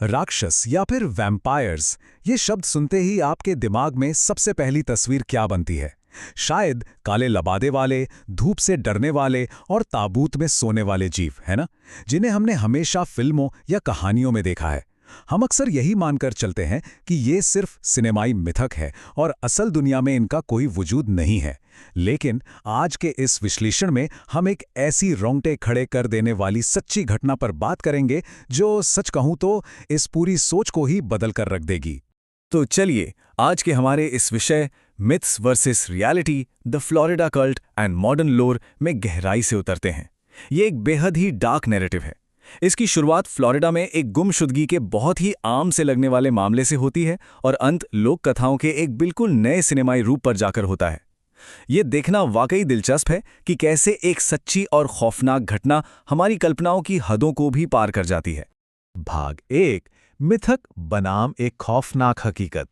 राक्षस या फिर वैम्पायर्स, ये शब्द सुनते ही आपके दिमाग में सबसे पहली तस्वीर क्या बनती है? शायद काले लबादे वाले, धूप से डरने वाले और ताबूत में सोने वाले जीव, है ना? जिन्हें हमने हमेशा फिल्मों या कहानियों में देखा है। हम अक्सर यही मानकर चलते हैं कि ये सिर्फ सिनेमाई मिथक है और असल दुनिया में इनका कोई वजूद नहीं है। लेकिन आज के इस विश्लेषण में हम एक ऐसी रोंगटे खड़े कर देने वाली सच्ची घटना पर बात करेंगे जो सच कहूं तो इस पूरी सोच को ही बदल कर रख देगी। तो चलिए आज के हमारे इस विषय myths versus reality, the Florida cult and modern लोर में गहराई से उतरते हैं। ये एक बेहद ही डार्क नैरेटिव है। इसकी शुरुआत फ्लोरिडा में एक गुमशुदगी के बहुत ही आम से लगने वाले मामले से होती है और अंत लोक कथाओं के एक बिल्कुल नए सिनेमाई रूप पर जाकर होता है। ये देखना वाकई दिलचस्प है कि कैसे एक सच्ची और खौफनाक घटना हमारी कल्पनाओं की हदों को भी पार कर जाती है। भाग 1, मिथक बनाम एक खौफनाक हकीकत।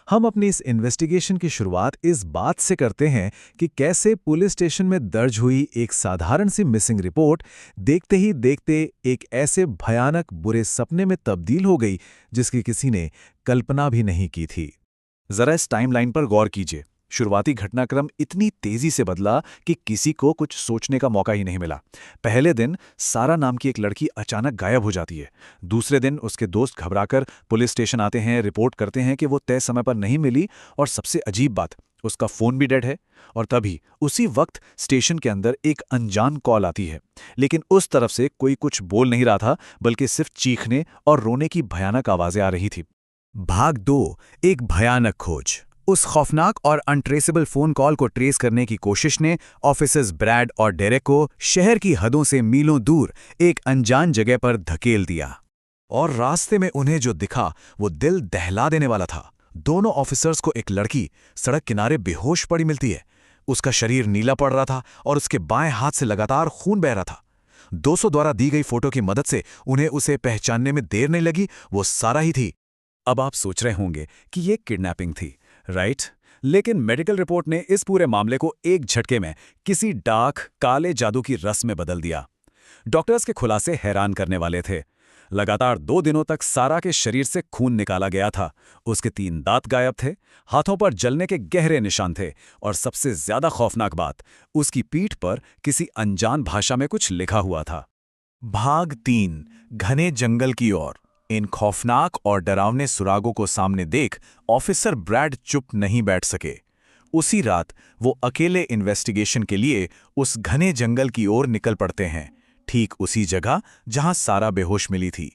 हम अपनी इस इन्वेस्टिगेशन की शुरुआत इस बात से करते हैं कि कैसे पुलिस स्टेशन में दर्ज हुई एक साधारण सी मिसिंग रिपोर्ट देखते ही देखते एक ऐसे भयानक बुरे सपने में तब्दील हो गई जिसकी किसी ने कल्पना भी नहीं की थी। जरा इस टाइमलाइन पर गौर कीजिए। शुरुआती घटनाक्रम इतनी तेजी से बदला कि किसी को कुछ सोचने का मौका ही नहीं मिला। पहले दिन सारा नाम की एक लड़की अचानक गायब हो जाती है। दूसरे दिन उसके दोस्त घबराकर पुलिस स्टेशन आते हैं, रिपोर्ट करते हैं कि वो तय समय पर नहीं मिली और सबसे अजीब बात, उसका फोन भी डेड है। और तभी उसी वक्त स्टेशन के अंदर एक अनजान कॉल आती है, लेकिन उस तरफ से कोई कुछ बोल नहीं रहा था, बल्कि सिर्फ चीखने और रोने की भयानक आवाजें आ रही थी। भाग 2, एक भयानक खोज। उस खौफनाक और अनट्रेसेबल फोन कॉल को ट्रेस करने की कोशिश ने ऑफिसर्स ब्रैड और डेरेक को शहर की हदों से मीलों दूर एक अनजान जगह पर धकेल दिया। और रास्ते में उन्हें जो दिखा वो दिल दहला देने वाला था। दोनों ऑफिसर्स को एक लड़की सड़क किनारे बेहोश पड़ी मिलती है। उसका शरीर नीला पड़ रहा था और उसके बाएं हाथ से लगातार खून बह रहा था। 200 द्वारा दी गई फोटो की मदद से उन्हें उसे पहचानने में देर नहीं लगी, वो सारा ही थी। अब आप सोच रहे होंगे कि ये किडनैपिंग थी, राइट? लेकिन मेडिकल रिपोर्ट ने इस पूरे मामले को एक झटके में किसी डार्क काले जादू की रस में बदल दिया। डॉक्टर्स के खुलासे हैरान करने वाले थे। लगातार 2 दिनों तक सारा के शरीर से खून निकाला गया था। उसके 3 दांत गायब थे, हाथों पर जलने के गहरे निशान थे और सबसे ज्यादा खौफनाक बात, उसकी पीठ पर किसी अनजान भाषा में कुछ लिखा हुआ था। भाग 3, घने जंगल की ओर। इन खौफनाक और डरावने सुरागों को सामने देख ऑफिसर ब्रैड चुप नहीं बैठ सके। उसी रात वो अकेले इन्वेस्टिगेशन के लिए उस घने जंगल की ओर निकल पड़ते हैं, ठीक उसी जगह जहां सारा बेहोश मिली थी।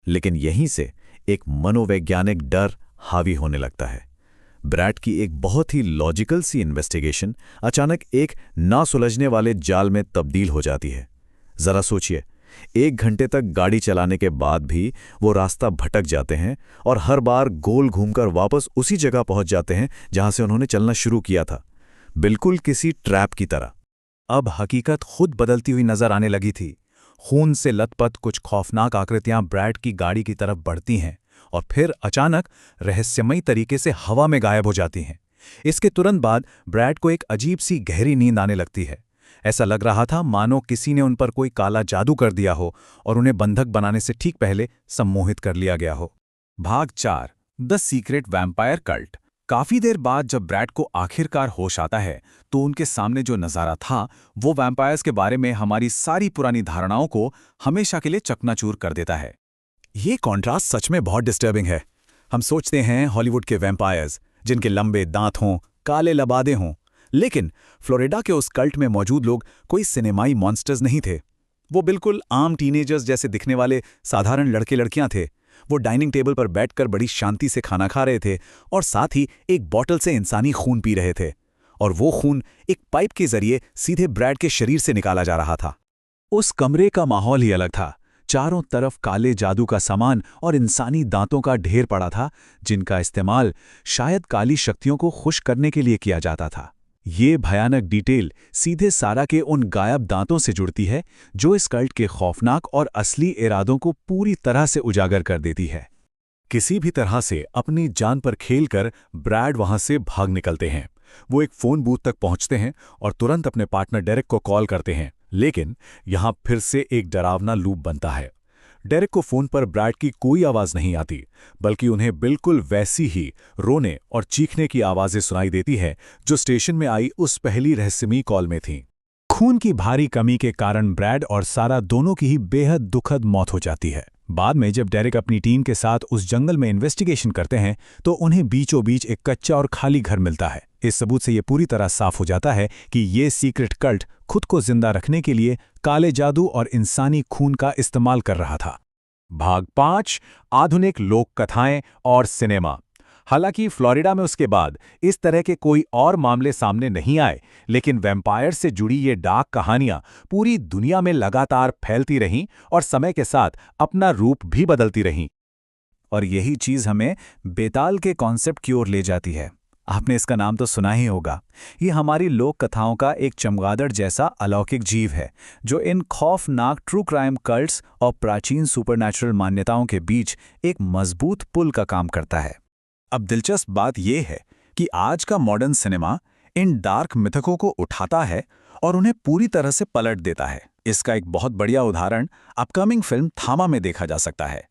लेकिन यहीं से एक मनोवैज्ञानिक डर हावी होने लगता है। ब्रैड की एक बहुत ही लॉजिकल सी इन्वेस्टिगेशन अचानक एक ना सुलझने वाले जाल में तब्दील हो जाती है। जरा सोचिए, 1 घंटे तक गाड़ी चलाने के बाद भी वो रास्ता भटक जाते हैं और हर बार गोल घूमकर वापस उसी जगह पहुंच जाते हैं जहां से उन्होंने चलना शुरू किया था, बिल्कुल किसी ट्रैप की तरह। अब हकीकत खुद बदलती हुई नजर आने लगी थी। खून से लथपथ कुछ खौफनाक आकृतियां ब्रैड की गाड़ी की तरफ बढ़ती हैं और फिर अचानक रहस्यमयी तरीके से हवा में गायब हो जाती हैं। इसके तुरंत बाद ब्रैड को एक अजीब सी गहरी नींद आने लगती है। ऐसा लग रहा था मानो किसी ने उन पर कोई काला जादू कर दिया हो और उन्हें बंधक बनाने से ठीक पहले सम्मोहित कर लिया गया हो। भाग 4, द सीक्रेट वैम्पायर कल्ट। काफी देर बाद जब ब्रैड को आखिरकार होश आता है तो उनके सामने जो नज़ारा था वो वैम्पायर्स के बारे में हमारी सारी पुरानी धारणाओं को हमेशा के लिए चकनाचूर कर देता है। ये कॉन्ट्रास्ट सच में बहुत डिस्टर्बिंग है। हम सोचते हैं हॉलीवुड के वैम्पायर्स जिनके लंबे दांत हों, काले लबादे हों, लेकिन फ्लोरिडा के उस कल्ट में मौजूद लोग कोई सिनेमाई मॉन्स्टर्स नहीं थे। वो बिल्कुल आम टीनेजर्स जैसे दिखने वाले साधारण लड़के लड़कियां थे। वो डाइनिंग टेबल पर बैठकर बड़ी शांति से खाना खा रहे थे और साथ ही एक बॉटल से इंसानी खून पी रहे थे, और वो खून एक पाइप के जरिए सीधे ब्रैड के शरीर से निकाला जा रहा था। उस कमरे का माहौल ही अलग था। चारों तरफ काले जादू का सामान और इंसानी दांतों का ढेर पड़ा था, जिनका इस्तेमाल शायद काली शक्तियों को खुश करने के लिए किया जाता था। ये भयानक डिटेल सीधे सारा के उन गायब दांतों से जुड़ती है जो इस कल्ट के खौफनाक और असली इरादों को पूरी तरह से उजागर कर देती है। किसी भी तरह से अपनी जान पर खेलकर ब्रैड वहां से भाग निकलते हैं। वो एक फोन बूथ तक पहुंचते हैं और तुरंत अपने पार्टनर डेरेक को कॉल करते हैं, लेकिन यहां फिर से एक डरावना लूप बनता है। डेरेक को फोन पर ब्रैड की कोई आवाज नहीं आती, बल्कि उन्हें बिल्कुल वैसी ही रोने और चीखने की आवाजें सुनाई देती हैं जो स्टेशन में आई उस पहली रहस्यमयी कॉल में थीं। खून की भारी कमी के कारण ब्रैड और सारा दोनों की ही बेहद दुखद मौत हो जाती है। बाद में जब डेरेक अपनी टीम के साथ उस जंगल में इन्वेस्टिगेशन करते हैं तो उन्हें बीचों बीच एक कच्चा और खाली घर मिलता है। इस सबूत से ये पूरी तरह साफ हो जाता है कि ये सीक्रेट कल्ट खुद को जिंदा रखने के लिए काले जादू और इंसानी खून का इस्तेमाल कर रहा था। भाग 5 आधुनिक लोक कथाएं और सिनेमा। हालांकि फ्लोरिडा में उसके बाद इस तरह के कोई और मामले सामने नहीं आए, लेकिन वैम्पायर से जुड़ी ये डार्क कहानियां पूरी दुनिया में लगातार फैलती रहीं और समय के साथ अपना रूप भी बदलती रहीं। और यही चीज हमें बेताल के कॉन्सेप्ट की ओर ले जाती है। आपने इसका नाम तो सुना ही होगा। ये हमारी लोक कथाओं का एक चमगादड़ जैसा अलौकिक जीव है जो इन खौफनाक ट्रू क्राइम कल्ट्स और प्राचीन सुपरनैचुरल मान्यताओं के बीच एक मजबूत पुल का काम करता है। अब दिलचस्प बात यह है कि आज का मॉडर्न सिनेमा इन डार्क मिथकों को उठाता है और उन्हें पूरी तरह से पलट देता है। इसका एक बहुत बढ़िया उदाहरण अपकमिंग फिल्म थामा में देखा जा सकता है,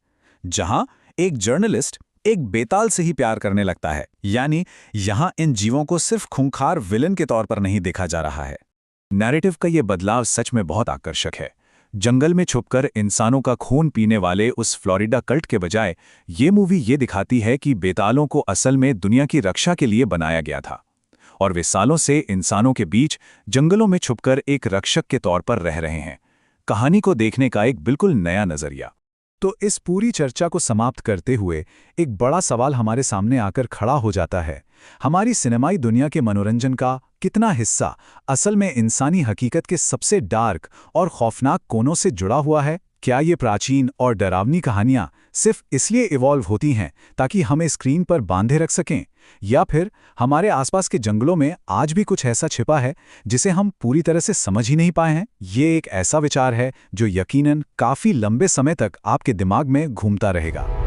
जहां एक जर्नलिस्ट एक बेताल से ही प्यार करने लगता है। यानी यहां इन जीवों को सिर्फ खूंखार विलन के तौर पर नहीं देखा जा रहा है। नैरेटिव का ये बदलाव सच में बहुत आकर्षक है। जंगल में छुपकर इंसानों का खून पीने वाले उस फ्लोरिडा कल्ट के बजाय ये मूवी ये दिखाती है कि बेतालों को असल में दुनिया की रक्षा के लिए बनाया गया था और वे सालों से इंसानों के बीच जंगलों में छुपकर एक रक्षक के तौर पर रह रहे हैं। कहानी को देखने का एक बिल्कुल नया नजरिया। तो इस पूरी चर्चा को समाप्त करते हुए एक बड़ा सवाल हमारे सामने आकर खड़ा हो जाता है। हमारी सिनेमाई दुनिया के मनोरंजन का कितना हिस्सा असल में इंसानी हकीकत के सबसे डार्क और खौफनाक कोनों से जुड़ा हुआ है? क्या ये प्राचीन और डरावनी कहानियां सिर्फ इसलिए इवॉल्व होती हैं ताकि हमें स्क्रीन पर बांधे रख सकें, या फिर हमारे आसपास के जंगलों में आज भी कुछ ऐसा छिपा है जिसे हम पूरी तरह से समझ ही नहीं पाए हैं? ये एक ऐसा विचार है जो यकीनन काफी लंबे समय तक आपके दिमाग में घूमता रहेगा।